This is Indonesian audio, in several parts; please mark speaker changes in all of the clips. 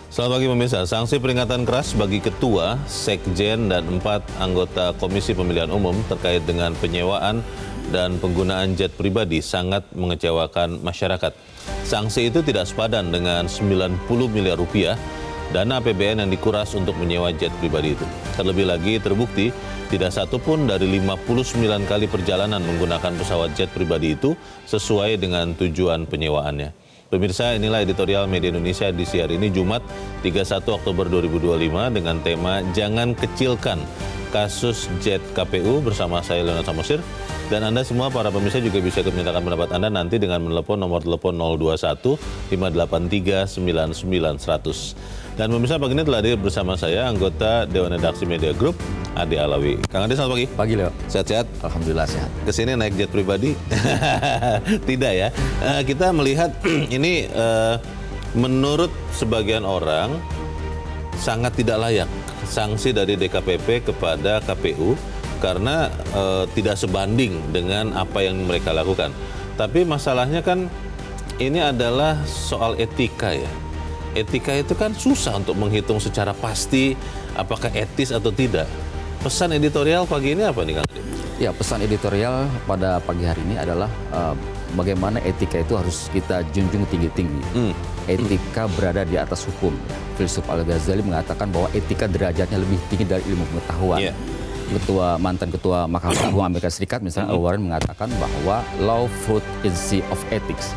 Speaker 1: Selamat pagi pemirsa, sanksi peringatan keras bagi Ketua, Sekjen, dan 4 anggota Komisi Pemilihan Umum terkait dengan penyewaan dan penggunaan jet pribadi sangat mengecewakan masyarakat. Sanksi itu tidak sepadan dengan 90 miliar rupiah dana APBN yang dikuras untuk menyewa jet pribadi itu. Terlebih lagi terbukti tidak satu pun dari 59 kali perjalanan menggunakan pesawat jet pribadi itu sesuai dengan tujuan penyewaannya. Pemirsa, inilah editorial Media Indonesia di siar ini Jumat 31 Oktober 2025 dengan tema Jangan Kecilkan Kasus Jet KPU bersama saya Leonard Samosir. Dan Anda semua para pemirsa juga bisa ikut menyatakan pendapat Anda nanti dengan menelepon nomor telepon 021 583 99 100. Dan pemirsa, pagi ini telah hadir bersama saya anggota Dewan Redaksi Media Group, Ade Alawi. Kang Ade, selamat pagi.
Speaker 2: Pagi, Leo.
Speaker 1: Sehat-sehat?
Speaker 2: Alhamdulillah sehat.
Speaker 1: Kesini naik jet pribadi? Tidak ya. Kita melihat ini menurut sebagian orang sangat tidak layak sanksi dari DKPP kepada KPU karena tidak sebanding dengan apa yang mereka lakukan. Tapi masalahnya kan ini adalah soal etika ya. Etika itu kan susah untuk menghitung secara pasti apakah etis atau tidak. Pesan editorial pagi ini apa nih Kang Ade?
Speaker 2: Ya, pesan editorial pada pagi hari ini adalah bagaimana etika itu harus kita junjung tinggi-tinggi. Etika berada di atas hukum. Filsuf Al-Ghazali mengatakan bahwa etika derajatnya lebih tinggi dari ilmu pengetahuan. Yeah. Mantan ketua Mahkamah Agung Amerika Serikat misalnya Al Warren mengatakan bahwa law fruit is sea of ethics,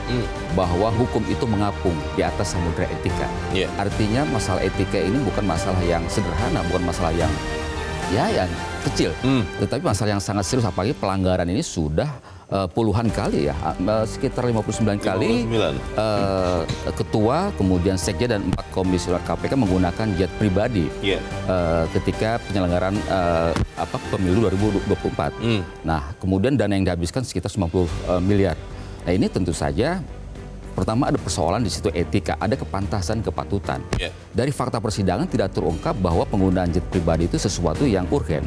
Speaker 2: bahwa hukum itu mengapung di atas samudera etika. Artinya masalah etika ini bukan masalah yang sederhana, bukan masalah yang kecil, tetapi masalah yang sangat serius. Apalagi pelanggaran ini sudah puluhan kali ya, sekitar 59 kali ketua, kemudian sekjen dan 4 komisioner KPK menggunakan jet pribadi ketika penyelenggaraan pemilu 2024. Nah, kemudian dana yang dihabiskan sekitar 90 miliar. Nah, ini tentu saja pertama ada persoalan di situ etika, ada kepantasan, kepatutan. Dari fakta persidangan tidak terungkap bahwa penggunaan jet pribadi itu sesuatu yang urgen.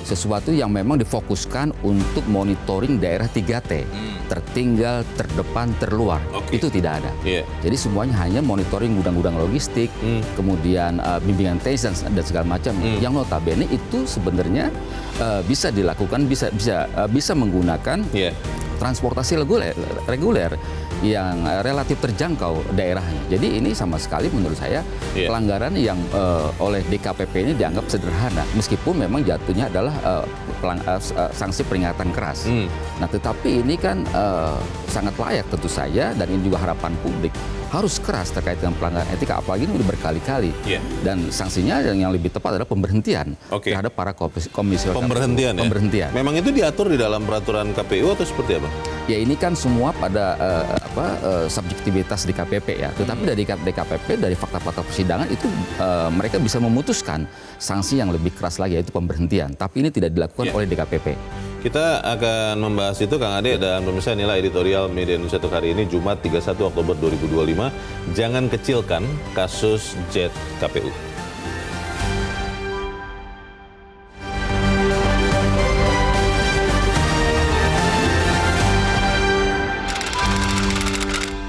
Speaker 2: Sesuatu yang memang difokuskan untuk monitoring daerah 3T. Tertinggal, terdepan, terluar. Itu tidak ada. Jadi semuanya hanya monitoring gudang-gudang logistik, kemudian bimbingan teknis dan segala macam. Yang notabene itu sebenarnya bisa dilakukan, bisa menggunakan transportasi reguler yang relatif terjangkau daerahnya. Jadi ini sama sekali menurut saya pelanggaran yang oleh DKPP ini dianggap sederhana, meskipun memang jatuhnya adalah sanksi peringatan keras. Nah, tetapi ini kan sangat layak tentu saja, dan ini juga harapan publik harus keras terkait dengan pelanggaran etika, apalagi ini sudah berkali-kali. Dan sanksinya yang lebih tepat adalah pemberhentian terhadap para komisioner. Pemberhentian.
Speaker 1: Memang itu diatur di dalam peraturan KPU atau seperti apa?
Speaker 2: Ya, ini kan semua pada subjektivitas DKPP ya. Tetapi dari DKPP, dari fakta-fakta persidangan itu mereka bisa memutuskan sanksi yang lebih keras lagi, yaitu pemberhentian. Tapi ini tidak dilakukan oleh DKPP.
Speaker 1: Kita akan membahas itu Kang Ade, dan pemirsa, inilah editorial Media Indonesia untuk hari ini Jumat 31 Oktober 2025. Jangan kecilkan kasus jet KPU.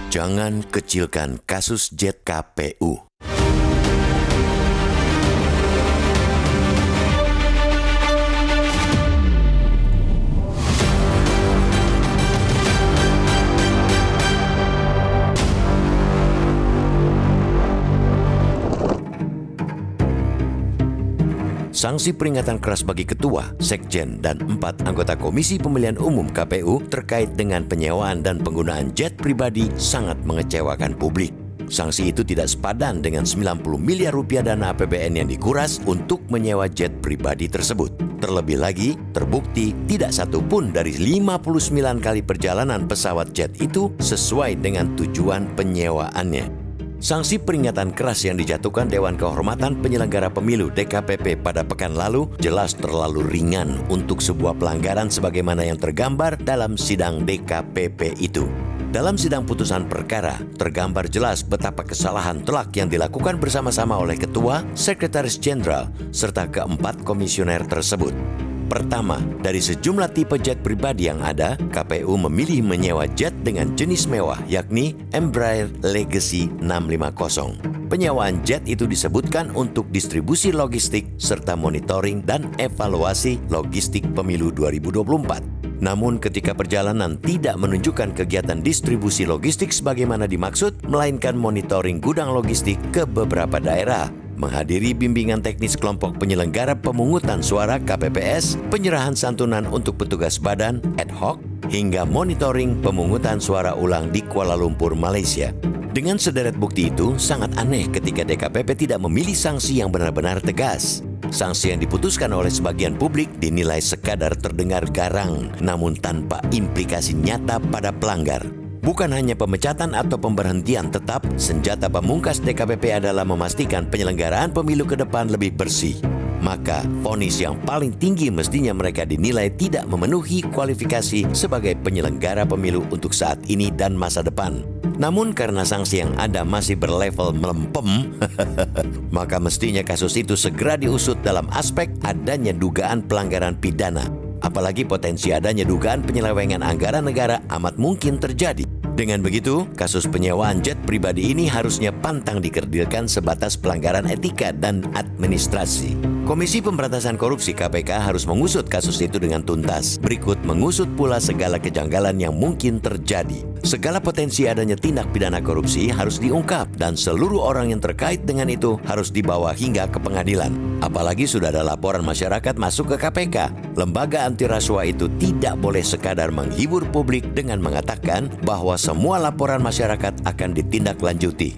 Speaker 3: Jangan kecilkan kasus jet KPU. Sanksi peringatan keras bagi Ketua, Sekjen, dan 4 anggota Komisi Pemilihan Umum KPU terkait dengan penyewaan dan penggunaan jet pribadi sangat mengecewakan publik. Sanksi itu tidak sepadan dengan 90 miliar rupiah dana APBN yang dikuras untuk menyewa jet pribadi tersebut. Terlebih lagi, terbukti tidak satu pun dari 59 kali perjalanan pesawat jet itu sesuai dengan tujuan penyewaannya. Sanksi peringatan keras yang dijatuhkan Dewan Kehormatan Penyelenggara Pemilu DKPP pada pekan lalu jelas terlalu ringan untuk sebuah pelanggaran sebagaimana yang tergambar dalam sidang DKPP itu. Dalam sidang putusan perkara, tergambar jelas betapa kesalahan telak yang dilakukan bersama-sama oleh Ketua, Sekretaris Jenderal, serta keempat komisioner tersebut. Pertama, dari sejumlah tipe jet pribadi yang ada, KPU memilih menyewa jet dengan jenis mewah, yakni Embraer Legacy 650. Penyewaan jet itu disebutkan untuk distribusi logistik serta monitoring dan evaluasi logistik pemilu 2024. Namun ketika perjalanan tidak menunjukkan kegiatan distribusi logistik sebagaimana dimaksud, melainkan monitoring gudang logistik ke beberapa daerah, menghadiri bimbingan teknis kelompok penyelenggara pemungutan suara KPPS, penyerahan santunan untuk petugas badan ad hoc, hingga monitoring pemungutan suara ulang di Kuala Lumpur, Malaysia. Dengan sederet bukti itu, sangat aneh ketika DKPP tidak memilih sanksi yang benar-benar tegas. Sanksi yang diputuskan oleh sebagian publik dinilai sekadar terdengar garang, namun tanpa implikasi nyata pada pelanggar. Bukan hanya pemecatan atau pemberhentian tetap, senjata pamungkas DKPP adalah memastikan penyelenggaraan pemilu ke depan lebih bersih. Maka, vonis yang paling tinggi mestinya mereka dinilai tidak memenuhi kualifikasi sebagai penyelenggara pemilu untuk saat ini dan masa depan. Namun karena sanksi yang ada masih berlevel melempem, maka mestinya kasus itu segera diusut dalam aspek adanya dugaan pelanggaran pidana. Apalagi potensi adanya dugaan penyelewengan anggaran negara amat mungkin terjadi. Dengan begitu, kasus penyewaan jet pribadi ini harusnya pantang dikerdilkan sebatas pelanggaran etika dan administrasi. Komisi Pemberantasan Korupsi KPK harus mengusut kasus itu dengan tuntas. Berikut mengusut pula segala kejanggalan yang mungkin terjadi. Segala potensi adanya tindak pidana korupsi harus diungkap dan seluruh orang yang terkait dengan itu harus dibawa hingga ke pengadilan. Apalagi sudah ada laporan masyarakat masuk ke KPK. Lembaga anti rasuah itu tidak boleh sekadar menghibur publik dengan mengatakan bahwa semua laporan masyarakat akan ditindaklanjuti.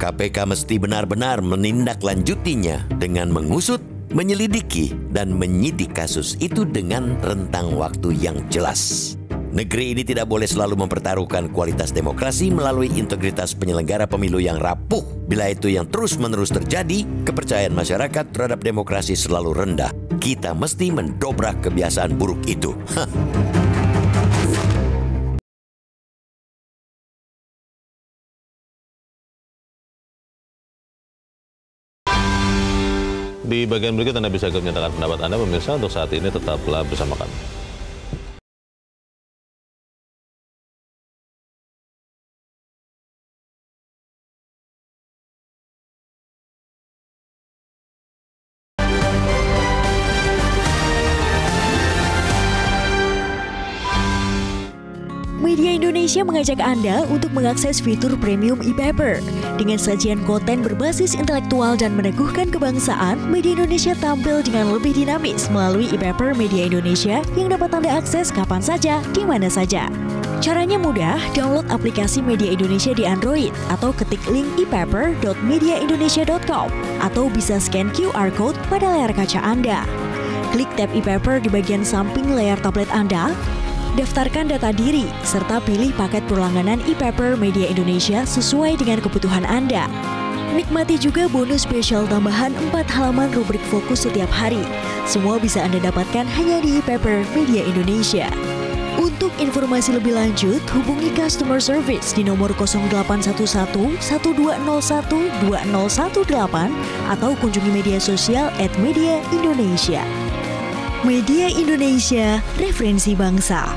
Speaker 3: KPK mesti benar-benar menindaklanjutinya dengan mengusut, menyelidiki, dan menyidik kasus itu dengan rentang waktu yang jelas. Negeri ini tidak boleh selalu mempertaruhkan kualitas demokrasi melalui integritas penyelenggara pemilu yang rapuh. Bila itu yang terus-menerus terjadi, kepercayaan masyarakat terhadap demokrasi selalu rendah. Kita mesti mendobrak kebiasaan buruk itu.
Speaker 1: Di bagian berikut Anda bisa menyatakan pendapat Anda, pemirsa. Untuk saat ini tetaplah bersama kami.
Speaker 4: Media Indonesia mengajak Anda untuk mengakses fitur premium e-paper. Dengan sajian konten berbasis intelektual dan meneguhkan kebangsaan, Media Indonesia tampil dengan lebih dinamis melalui e-paper Media Indonesia yang dapat Anda akses kapan saja, di mana saja. Caranya mudah, download aplikasi Media Indonesia di Android atau ketik link e-paper.mediaindonesia.com atau bisa scan QR code pada layar kaca Anda. Klik tab e-paper di bagian samping layar tablet Anda, daftarkan data diri, serta pilih paket berlangganan e-paper Media Indonesia sesuai dengan kebutuhan Anda. Nikmati juga bonus spesial tambahan 4 halaman rubrik fokus setiap hari. Semua bisa Anda dapatkan hanya di e-paper Media Indonesia. Untuk informasi lebih lanjut, hubungi customer service di nomor 0811 1201 2018 atau kunjungi media sosial @mediaindonesia. Media Indonesia, referensi bangsa.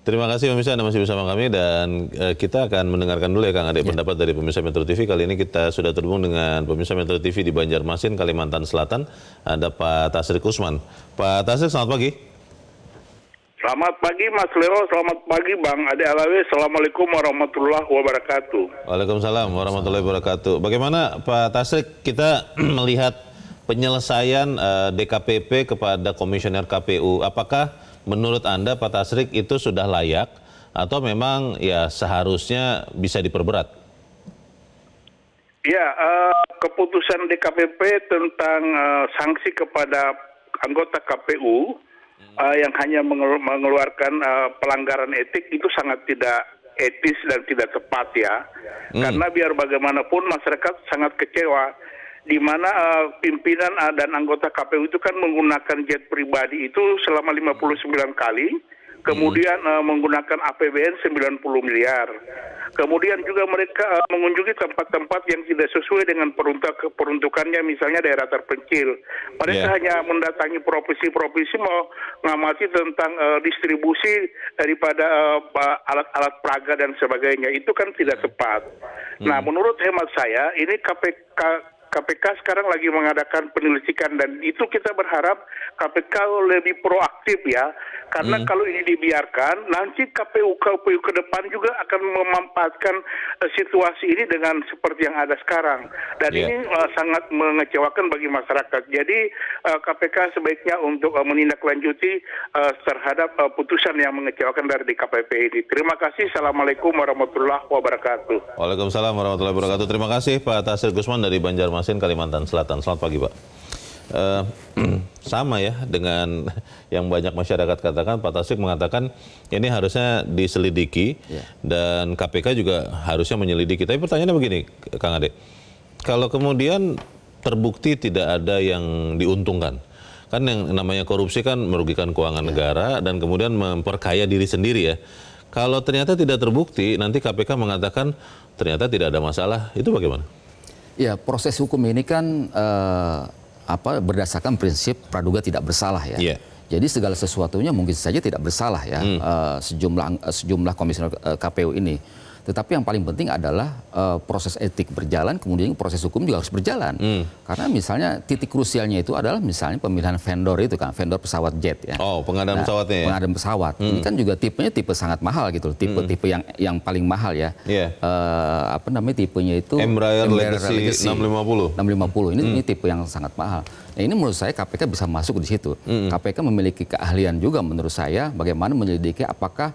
Speaker 1: Terima kasih pemirsa, Anda masih bersama kami dan kita akan mendengarkan dulu ya Kang Ade pendapat dari pemirsa Metro TV. Kali ini kita sudah terhubung dengan pemirsa Metro TV di Banjarmasin, Kalimantan Selatan. Ada Pak Tasrik Usman. Pak Tasrik, selamat pagi.
Speaker 5: Selamat pagi Mas Leo, selamat pagi Bang Ade Alawi. Assalamualaikum warahmatullahi wabarakatuh.
Speaker 1: Waalaikumsalam warahmatullahi wabarakatuh. Bagaimana Pak Tasrik kita melihat penyelesaian DKPP kepada komisioner KPU? Apakah menurut Anda Pak Tasrik itu sudah layak atau memang ya seharusnya bisa diperberat?
Speaker 5: Ya, keputusan DKPP tentang sanksi kepada anggota KPU yang hanya mengeluarkan pelanggaran etik itu sangat tidak etis dan tidak tepat ya. Karena biar bagaimanapun masyarakat sangat kecewa di mana pimpinan dan anggota KPU itu kan menggunakan jet pribadi itu selama 59 kali kemudian menggunakan APBN 90 miliar. Kemudian juga mereka mengunjungi tempat-tempat yang tidak sesuai dengan peruntukannya, misalnya daerah terpencil. Mereka hanya mendatangi provinsi-provinsi mau ngamati tentang distribusi daripada alat-alat peraga dan sebagainya. Itu kan tidak tepat. Nah, menurut hemat saya, ini KPK sekarang lagi mengadakan penyelidikan dan itu kita berharap KPK lebih proaktif ya, karena kalau ini dibiarkan nanti KPU ke depan juga akan memanfaatkan situasi ini dengan seperti yang ada sekarang dan ini sangat mengecewakan bagi masyarakat. Jadi KPK sebaiknya untuk menindaklanjuti terhadap putusan yang mengecewakan dari DKPP ini. Terima kasih. Assalamualaikum warahmatullahi wabarakatuh.
Speaker 1: Waalaikumsalam warahmatullahi wabarakatuh. Terima kasih Pak Tasir Gusman dari Banjarmasin, Kalimantan Selatan. Selamat pagi Pak. Sama ya dengan yang banyak masyarakat katakan, Pak Tasik mengatakan ini harusnya diselidiki dan KPK juga harusnya menyelidiki. Tapi pertanyaannya begini, Kang Ade, kalau kemudian terbukti tidak ada yang diuntungkan, kan yang namanya korupsi kan merugikan keuangan negara dan kemudian memperkaya diri sendiri ya. Kalau ternyata tidak terbukti, nanti KPK mengatakan ternyata tidak ada masalah, itu bagaimana?
Speaker 2: Ya, proses hukum ini kan berdasarkan prinsip praduga tidak bersalah ya. Jadi segala sesuatunya mungkin saja tidak bersalah ya sejumlah komisioner KPU ini. Tetapi yang paling penting adalah proses etik berjalan, kemudian proses hukum juga harus berjalan. Karena misalnya titik krusialnya itu adalah misalnya pemilihan vendor itu kan, vendor pesawat jet ya.
Speaker 1: Oh, pengadaan pesawatnya ya?
Speaker 2: Pengadaan pesawat. Ini kan juga tipenya tipe sangat mahal gitu, tipe yang paling mahal ya. Tipenya itu
Speaker 1: Embraer Legacy 650.
Speaker 2: 650. Ini tipe yang sangat mahal. Nah, ini menurut saya KPK bisa masuk di situ. KPK memiliki keahlian juga menurut saya bagaimana menyelidiki apakah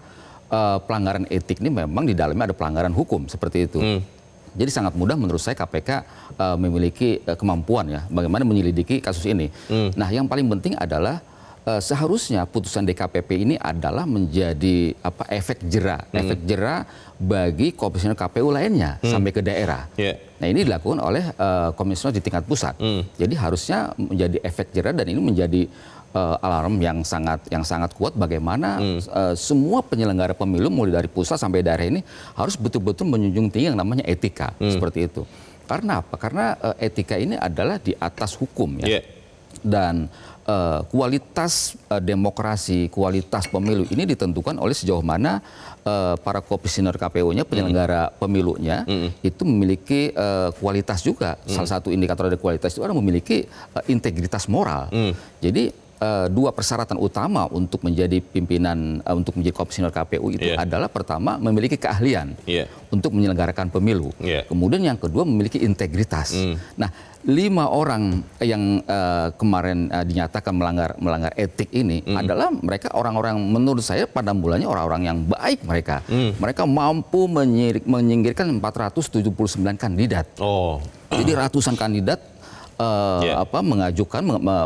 Speaker 2: pelanggaran etik ini memang di dalamnya ada pelanggaran hukum seperti itu. Jadi sangat mudah menurut saya KPK memiliki kemampuan ya bagaimana menyelidiki kasus ini. Nah, yang paling penting adalah seharusnya putusan DKPP ini adalah menjadi efek jera bagi komisioner KPU lainnya sampai ke daerah. Nah, ini dilakukan oleh komisioner di tingkat pusat. Jadi harusnya menjadi efek jera dan ini menjadi alarm yang sangat kuat bagaimana semua penyelenggara pemilu mulai dari pusat sampai daerah ini harus betul-betul menjunjung tinggi yang namanya etika seperti itu. Karena apa? Karena etika ini adalah di atas hukum ya. Dan kualitas demokrasi, kualitas pemilu ini ditentukan oleh sejauh mana para komisioner KPU-nya, penyelenggara pemilunya itu memiliki kualitas juga. Salah satu indikator dari kualitas itu adalah memiliki integritas moral. Jadi dua persyaratan utama untuk menjadi pimpinan, untuk menjadi komisioner KPU itu adalah pertama memiliki keahlian untuk menyelenggarakan pemilu. Kemudian yang kedua memiliki integritas. Nah, 5 orang yang kemarin dinyatakan melanggar etik ini adalah mereka orang-orang menurut saya pada mulanya orang-orang yang baik mereka. Mereka mampu menyingkirkan 479 kandidat. Jadi ratusan kandidat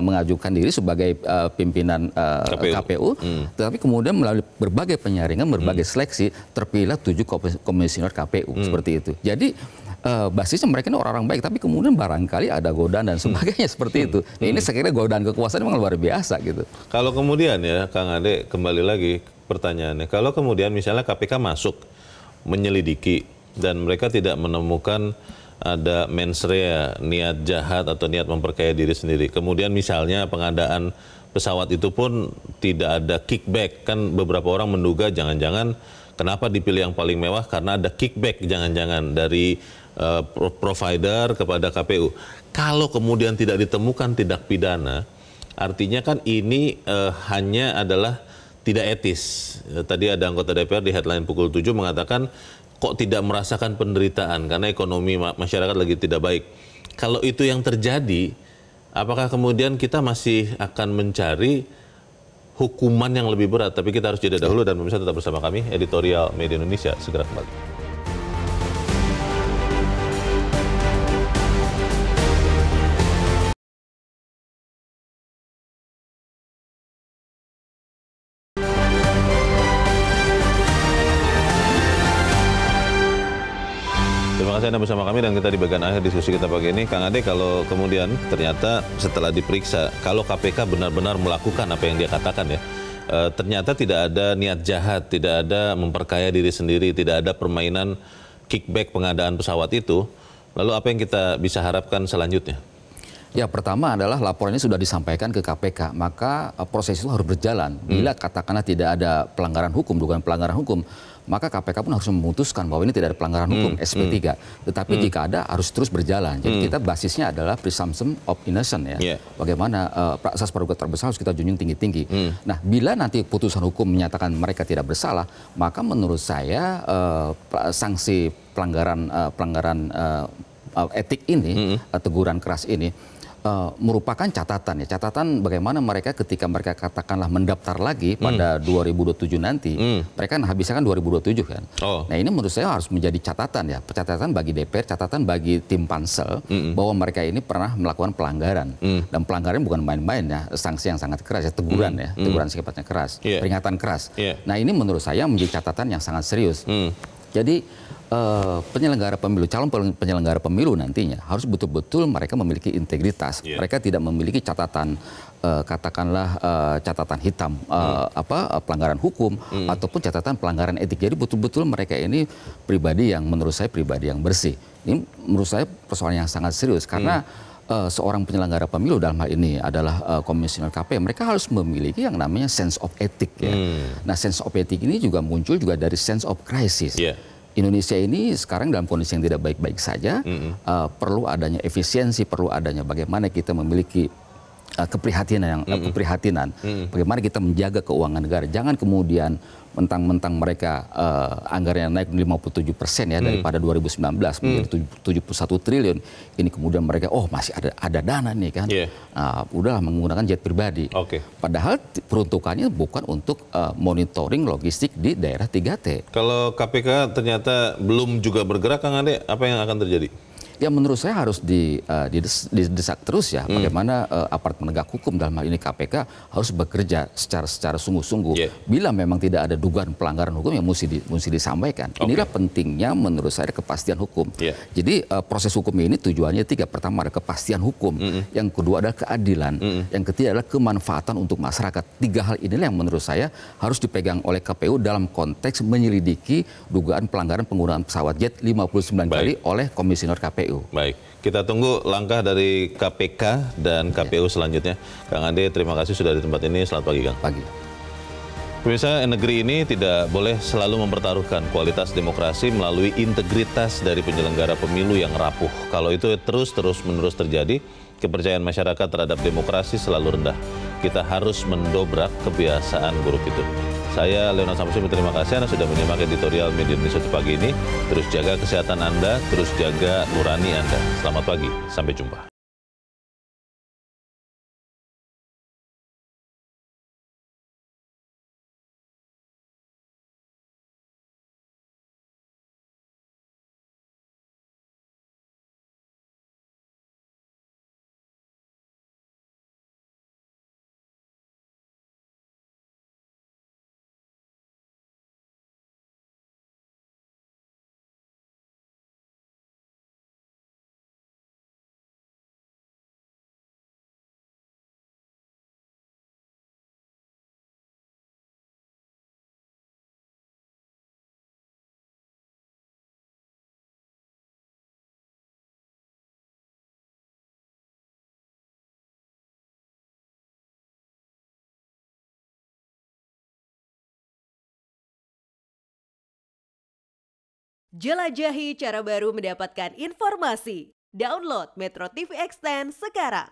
Speaker 2: mengajukan diri sebagai pimpinan KPU, tetapi kemudian melalui berbagai penyaringan, berbagai seleksi terpilih 7 komisioner KPU seperti itu. Jadi basisnya mereka ini orang-orang baik, tapi kemudian barangkali ada godaan dan sebagainya seperti itu. Nah, ini saya kira godaan kekuasaan memang luar biasa gitu.
Speaker 1: Kalau kemudian ya Kang Ade, kembali lagi pertanyaannya, kalau kemudian misalnya KPK masuk menyelidiki dan mereka tidak menemukan ada mens rea, niat jahat atau niat memperkaya diri sendiri. Kemudian misalnya pengadaan pesawat itu pun tidak ada kickback. Kan beberapa orang menduga jangan-jangan kenapa dipilih yang paling mewah karena ada kickback jangan-jangan dari provider kepada KPU. Kalau kemudian tidak ditemukan tindak pidana, artinya kan ini hanya adalah tidak etis. Tadi ada anggota DPR di headline pukul 7 mengatakan kok tidak merasakan penderitaan karena ekonomi masyarakat lagi tidak baik. Kalau itu yang terjadi, apakah kemudian kita masih akan mencari hukuman yang lebih berat? Tapi kita harus jeda dahulu dan pemirsa tetap bersama kami, Editorial Media Indonesia segera kembali. Anda bersama kami dan kita di bagian akhir diskusi kita pagi ini. Kang Ade, kalau kemudian ternyata setelah diperiksa, kalau KPK benar-benar melakukan apa yang dia katakan ya, ternyata tidak ada niat jahat, tidak ada memperkaya diri sendiri, tidak ada permainan kickback pengadaan pesawat itu, lalu apa yang kita bisa harapkan selanjutnya?
Speaker 2: Ya, pertama adalah laporan ini sudah disampaikan ke KPK, maka proses itu harus berjalan. Bila katakanlah tidak ada pelanggaran hukum, dugaan pelanggaran hukum, maka KPK pun harus memutuskan bahwa ini tidak ada pelanggaran hukum, SP3. Tetapi jika ada, harus terus berjalan. Jadi kita basisnya adalah presumption of innocence ya. Bagaimana asas praduga tak bersalah harus kita junjung tinggi-tinggi. Nah, bila nanti putusan hukum menyatakan mereka tidak bersalah, maka menurut saya sanksi pelanggaran etik ini, teguran keras ini, merupakan catatan ya, catatan bagaimana mereka ketika mereka katakanlah mendaftar lagi pada 2027 nanti, mereka kan habisnya kan 2027 kan. Nah, ini menurut saya harus menjadi catatan ya, catatan bagi DPR, catatan bagi tim pansel bahwa mereka ini pernah melakukan pelanggaran, dan pelanggaran bukan main-main ya, sanksi yang sangat keras ya, teguran ya, teguran sifatnya keras, peringatan keras. Nah, ini menurut saya menjadi catatan yang sangat serius. Jadi penyelenggara pemilu, calon penyelenggara pemilu nantinya harus betul-betul mereka memiliki integritas. Mereka tidak memiliki catatan katakanlah catatan hitam pelanggaran hukum ataupun catatan pelanggaran etik. Jadi betul-betul mereka ini pribadi yang menurut saya pribadi yang bersih. Ini menurut saya persoalan yang sangat serius karena seorang penyelenggara pemilu dalam hal ini adalah komisioner KPU, mereka harus memiliki yang namanya sense of ethic ya. Nah, sense of ethic ini juga muncul juga dari sense of crisis. Indonesia ini sekarang dalam kondisi yang tidak baik-baik saja, perlu adanya efisiensi, perlu adanya bagaimana kita memiliki keprihatinan, bagaimana kita menjaga keuangan negara. Jangan kemudian mentang-mentang mereka anggarannya naik 57% ya daripada 2019 menjadi 71 triliun. Ini kemudian mereka masih ada dana nih kan. Udahlah menggunakan jet pribadi. Padahal peruntukannya bukan untuk monitoring logistik di daerah 3T.
Speaker 1: Kalau KPK ternyata belum juga bergerak, Kang Ade, apa yang akan terjadi?
Speaker 2: Ya, menurut saya harus didesak terus ya, bagaimana aparat penegak hukum dalam hal ini KPK harus bekerja secara sungguh-sungguh. Bila memang tidak ada dugaan pelanggaran hukum yang mesti disampaikan. Inilah pentingnya menurut saya kepastian hukum. Jadi proses hukum ini tujuannya 3. Pertama ada kepastian hukum, yang kedua adalah keadilan, yang ketiga adalah kemanfaatan untuk masyarakat. 3 hal inilah yang menurut saya harus dipegang oleh KPU dalam konteks menyelidiki dugaan pelanggaran penggunaan pesawat jet 59 kali oleh komisioner KPU.
Speaker 1: Baik, kita tunggu langkah dari KPK dan KPU selanjutnya. Kang Ade, terima kasih sudah di tempat ini. Selamat pagi, Kang.
Speaker 2: Pagi.
Speaker 1: Pemirsa, negeri ini tidak boleh selalu mempertaruhkan kualitas demokrasi melalui integritas dari penyelenggara pemilu yang rapuh. Kalau itu terus-menerus terjadi, kepercayaan masyarakat terhadap demokrasi selalu rendah. Kita harus mendobrak kebiasaan buruk itu. Saya Leonard Samsudin, terima kasih Anda sudah menyimak editorial Media Indonesia pagi ini. Terus jaga kesehatan Anda, terus jaga nurani Anda. Selamat pagi, sampai jumpa.
Speaker 6: Jelajahi cara baru mendapatkan informasi. Download Metro TV Extend sekarang.